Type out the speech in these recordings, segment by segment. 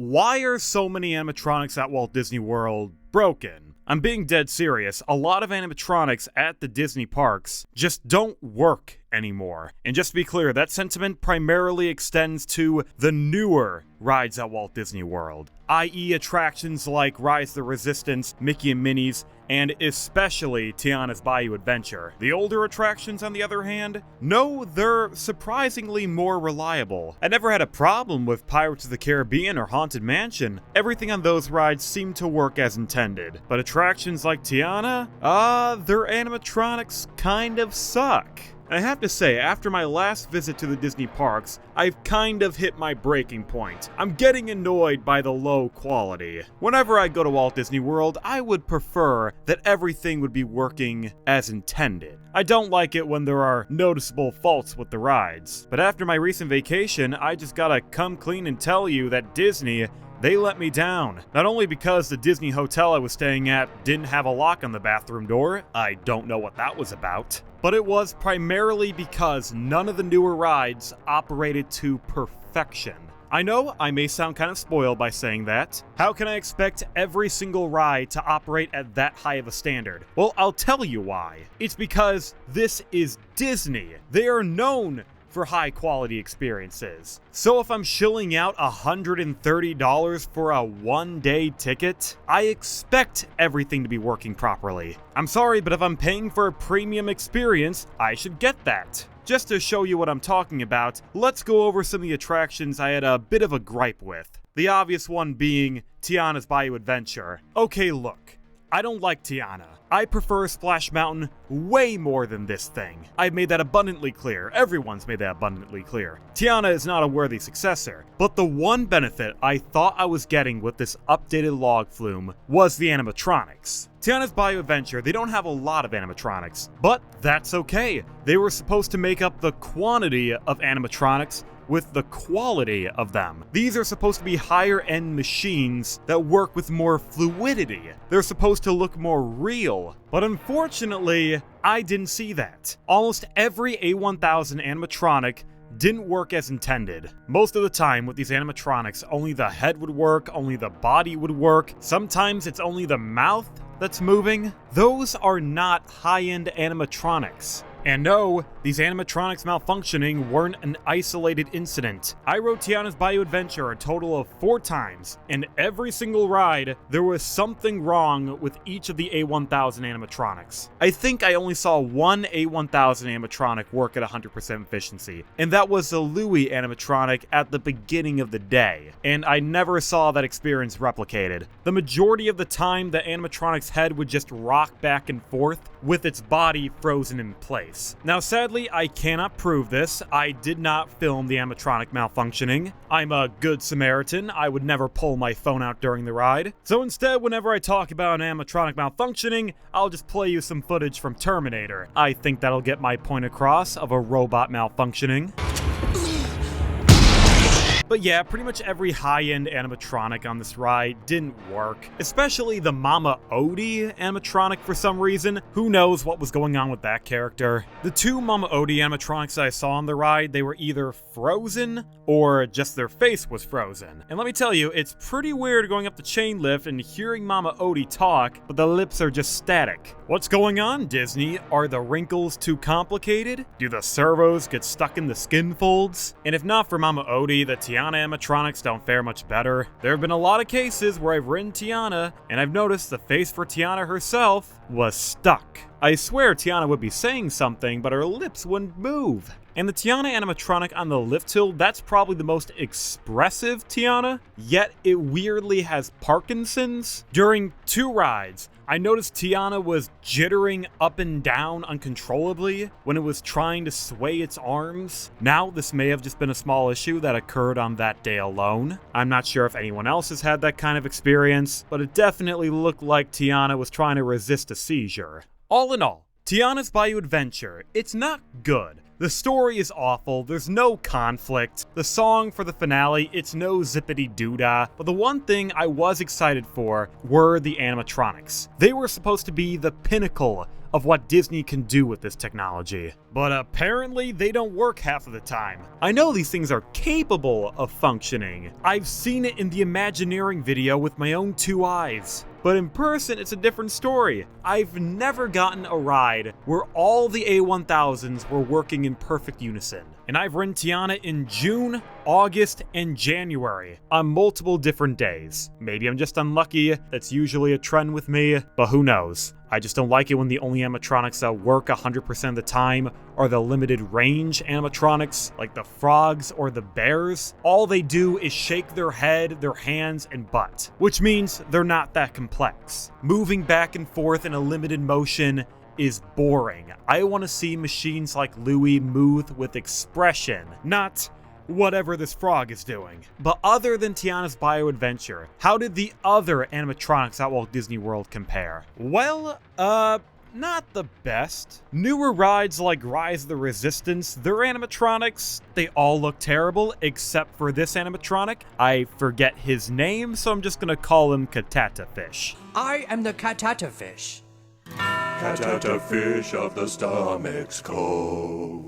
why are so many animatronics at Walt Disney World broken? I'm being dead serious. A lot of animatronics at the Disney parks just don't work anymore. And just to be clear, that sentiment primarily extends to the newer rides at Walt Disney World, i.e. attractions like Rise of the Resistance, Mickey and Minnie's, and especially Tiana's Bayou Adventure. The older attractions, on the other hand, no, they're surprisingly more reliable. I never had a problem with Pirates of the Caribbean or Haunted Mansion. Everything on those rides seemed to work as intended. But attractions like Tiana, their animatronics kind of suck. I have to say, after my last visit to the Disney parks, I've kind of hit my breaking point. I'm getting annoyed by the low quality. Whenever I go to Walt Disney World, I would prefer that everything would be working as intended. I don't like it when there are noticeable faults with the rides. But after my recent vacation, I just gotta come clean and tell you that Disney, they let me down. Not only because the Disney hotel I was staying at didn't have a lock on the bathroom door, I don't know what that was about, but it was primarily because none of the newer rides operated to perfection. I know I may sound kind of spoiled by saying that. How can I expect every single ride to operate at that high of a standard? Well, I'll tell you why. It's because this is Disney. They are known for high quality experiences. So if I'm shilling out $130 for a one-day ticket, I expect everything to be working properly. I'm sorry, but if I'm paying for a premium experience, I should get that. Just to show you what I'm talking about, let's go over some of the attractions I had a bit of a gripe with. The obvious one being Tiana's Bayou Adventure. Okay, look, I don't like Tiana. I prefer Splash Mountain way more than this thing. I've made that abundantly clear. Everyone's made that abundantly clear. Tiana is not a worthy successor, but the one benefit I thought I was getting with this updated log flume was the animatronics. Tiana's Bayou Adventure, they don't have a lot of animatronics, but that's okay. They were supposed to make up the quantity of animatronics with the quality of them. These are supposed to be higher end machines that work with more fluidity. They're supposed to look more real. But unfortunately, I didn't see that. Almost every A1000 animatronic didn't work as intended. Most of the time with these animatronics, only the head would work, only the body would work. Sometimes it's only the mouth that's moving. Those are not high-end animatronics. And no, these animatronics malfunctioning weren't an isolated incident. I rode Tiana's Bayou Adventure a total of 4 times, and every single ride, there was something wrong with each of the A1000 animatronics. I think I only saw one A1000 animatronic work at 100% efficiency, and that was the Louie animatronic at the beginning of the day, and I never saw that experience replicated. The majority of the time, the animatronic's head would just rock back and forth with its body frozen in place. Now sadly, I cannot prove this. I did not film the animatronic malfunctioning. I'm a good Samaritan. I would never pull my phone out during the ride. So instead, whenever I talk about an animatronic malfunctioning, I'll just play you some footage from Terminator. I think that'll get my point across of a robot malfunctioning. But yeah, pretty much every high-end animatronic on this ride didn't work. Especially the Mama Odie animatronic for some reason. Who knows what was going on with that character? The 2 Mama Odie animatronics I saw on the ride, they were either frozen or just their face was frozen. And let me tell you, it's pretty weird going up the chain lift and hearing Mama Odie talk, but the lips are just static. What's going on, Disney? Are the wrinkles too complicated? Do the servos get stuck in the skin folds? And if not for Mama Odie, the Tiana animatronics don't fare much better. There have been a lot of cases where I've ridden Tiana, and I've noticed the face for Tiana herself was stuck. I swear Tiana would be saying something, but her lips wouldn't move. And the Tiana animatronic on the lift hill, that's probably the most expressive Tiana, yet it weirdly has Parkinson's. During 2 rides, I noticed Tiana was jittering up and down uncontrollably when it was trying to sway its arms. Now, this may have just been a small issue that occurred on that day alone. I'm not sure if anyone else has had that kind of experience, but it definitely looked like Tiana was trying to resist a seizure. All in all, Tiana's Bayou Adventure, it's not good, The story is awful, there's no conflict. The song for the finale, it's no zippity-doo-dah. But the one thing I was excited for were the animatronics. They were supposed to be the pinnacle of what Disney can do with this technology. But apparently they don't work half of the time. I know these things are capable of functioning. I've seen it in the Imagineering video with my own 2 eyes. But in person, it's a different story. I've never gotten a ride where all the A1000s were working in perfect unison. And I've ridden Tiana in June, August, and January on multiple different days. Maybe I'm just unlucky, that's usually a trend with me, but who knows. I just don't like it when the only animatronics that work 100% of the time are the limited range animatronics, like the frogs or the bears. All they do is shake their head, their hands, and butt, which means they're not that complex. Moving back and forth in a limited motion is boring. I want to see machines like Louie move with expression, not whatever this frog is doing. But other than Tiana's Bayou adventure, how did the other animatronics at Walt Disney World compare? Well, not the best. Newer rides like Rise of the Resistance, their animatronics, they all look terrible except for this animatronic. I forget his name, so I'm just gonna call him Catata Fish. I am the Catata Fish. Catata Fish of the Stomach's Cove.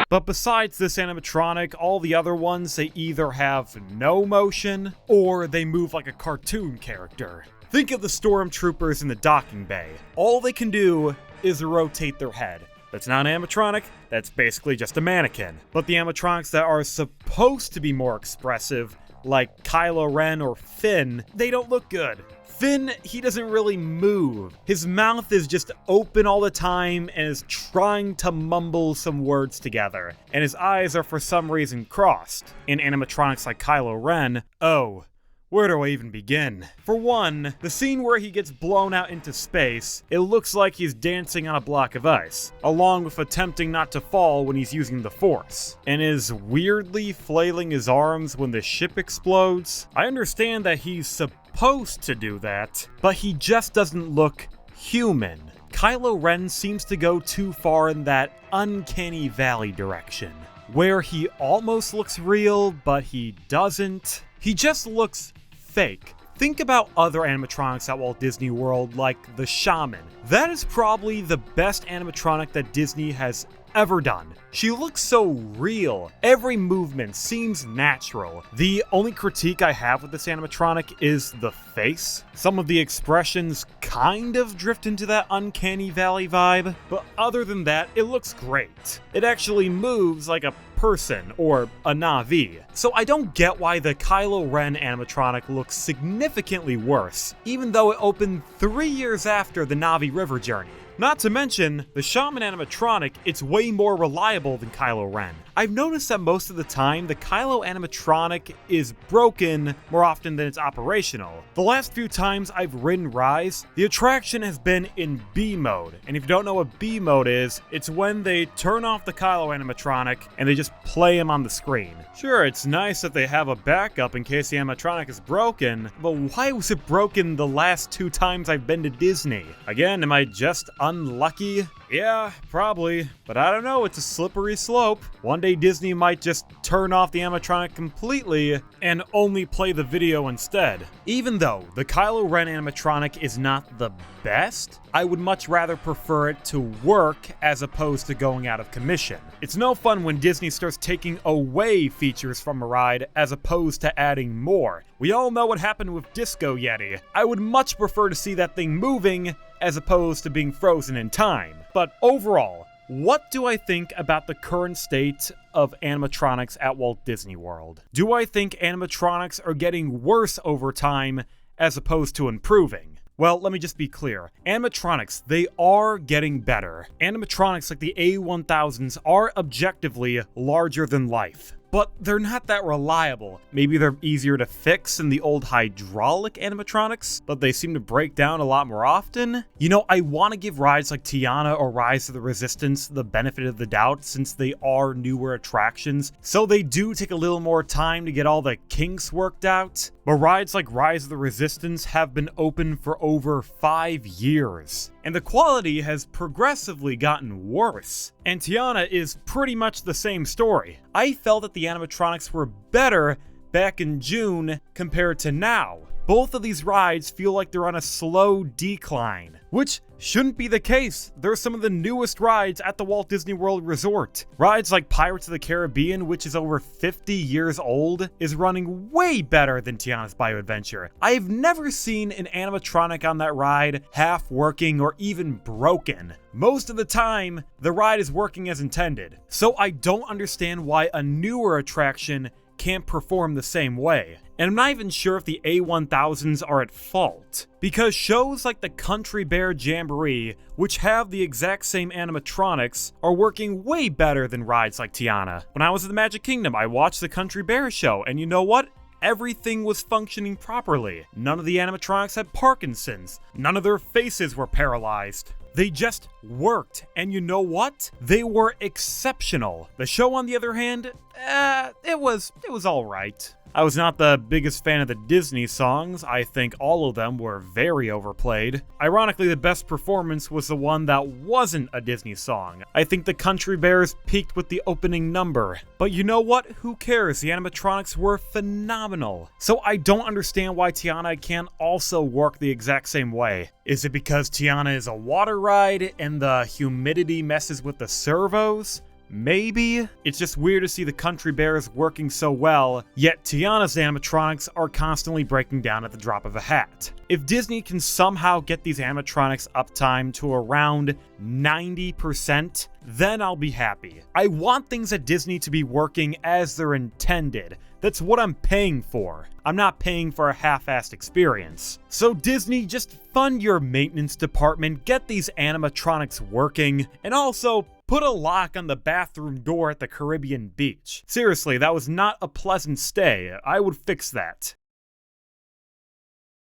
But besides this animatronic, all the other ones, they either have no motion, or they move like a cartoon character. Think of the stormtroopers in the docking bay. All they can do is rotate their head. That's not an animatronic, that's basically just a mannequin. But the animatronics that are supposed to be more expressive, like Kylo Ren or Finn, they don't look good. Finn, he doesn't really move. His mouth is just open all the time and is trying to mumble some words together. And his eyes are for some reason crossed. In animatronics like Kylo Ren, oh, where do I even begin? For one, the scene where he gets blown out into space, it looks like he's dancing on a block of ice, along with attempting not to fall when he's using the Force, and is weirdly flailing his arms when the ship explodes. I understand that he's supposed to do that, but he just doesn't look human. Kylo Ren seems to go too far in that uncanny valley direction, where he almost looks real, but he doesn't. He just looks fake. Think about other animatronics at Walt Disney World, like the Shaman. That is probably the best animatronic that Disney has ever done. She looks so real. Every movement seems natural. The only critique I have with this animatronic is the face. Some of the expressions kind of drift into that uncanny valley vibe, but other than that, it looks great. It actually moves like a person or a Na'vi. So I don't get why the Kylo Ren animatronic looks significantly worse, even though it opened 3 years after the Na'vi River journey. Not to mention, the Shaman animatronic, it's way more reliable than Kylo Ren. I've noticed that most of the time, the Kylo animatronic is broken more often than it's operational. The last few times I've ridden Rise, the attraction has been in B mode. And if you don't know what B mode is, it's when they turn off the Kylo animatronic and they just play him on the screen. Sure, it's nice that they have a backup in case the animatronic is broken, but why was it broken the last 2 times I've been to Disney? Again, am I just unlucky? Yeah, probably. But I don't know, it's a slippery slope. One day Disney might just turn off the animatronic completely and only play the video instead. Even though the Kylo Ren animatronic is not the best, I would much rather prefer it to work as opposed to going out of commission. It's no fun when Disney starts taking away features from a ride as opposed to adding more. We all know what happened with Disco Yeti. I would much prefer to see that thing moving as opposed to being frozen in time. But overall, what do I think about the current state of animatronics at Walt Disney World? Do I think animatronics are getting worse over time as opposed to improving? Well, let me just be clear. Animatronics, they are getting better. Animatronics like the A1000s are objectively larger than life. but they're not that reliable. Maybe they're easier to fix than the old hydraulic animatronics, but they seem to break down a lot more often. You know, I want to give rides like Tiana or Rise of the Resistance the benefit of the doubt since they are newer attractions, so they do take a little more time to get all the kinks worked out. But rides like Rise of the Resistance have been open for over 5 years, and the quality has progressively gotten worse. And Tiana is pretty much the same story. I felt that the animatronics were better back in June compared to now. Both of these rides feel like they're on a slow decline, which shouldn't be the case. They're some of the newest rides at the Walt Disney World Resort. Rides like Pirates of the Caribbean, which is over 50 years old, is running way better than Tiana's Bayou Adventure. I've never seen an animatronic on that ride half working or even broken. Most of the time, the ride is working as intended. So I don't understand why a newer attraction can't perform the same way. And I'm not even sure if the A1000s are at fault, because shows like the Country Bear Jamboree, which have the exact same animatronics, are working way better than rides like Tiana. When I was at the Magic Kingdom, I watched the Country Bear show, and you know what? Everything was functioning properly. None of the animatronics had Parkinson's. None of their faces were paralyzed. They just worked, and you know what? They were exceptional. The show, on the other hand, it was alright. I was not the biggest fan of the Disney songs. I think all of them were very overplayed. Ironically, the best performance was the one that wasn't a Disney song. I think the Country Bears peaked with the opening number. But you know what? Who cares? The animatronics were phenomenal. So I don't understand why Tiana can't also work the exact same way. Is it because Tiana is a water ride and the humidity messes with the servos? Maybe. It's just weird to see the Country Bears working so well, yet Tiana's animatronics are constantly breaking down at the drop of a hat. If Disney can somehow get these animatronics uptime to around 90%, then I'll be happy. I want things at Disney to be working as they're intended. That's what I'm paying for. I'm not paying for a half-assed experience. So Disney, just fund your maintenance department, get these animatronics working, and also put a lock on the bathroom door at the Caribbean beach. Seriously, that was not a pleasant stay. I would fix that.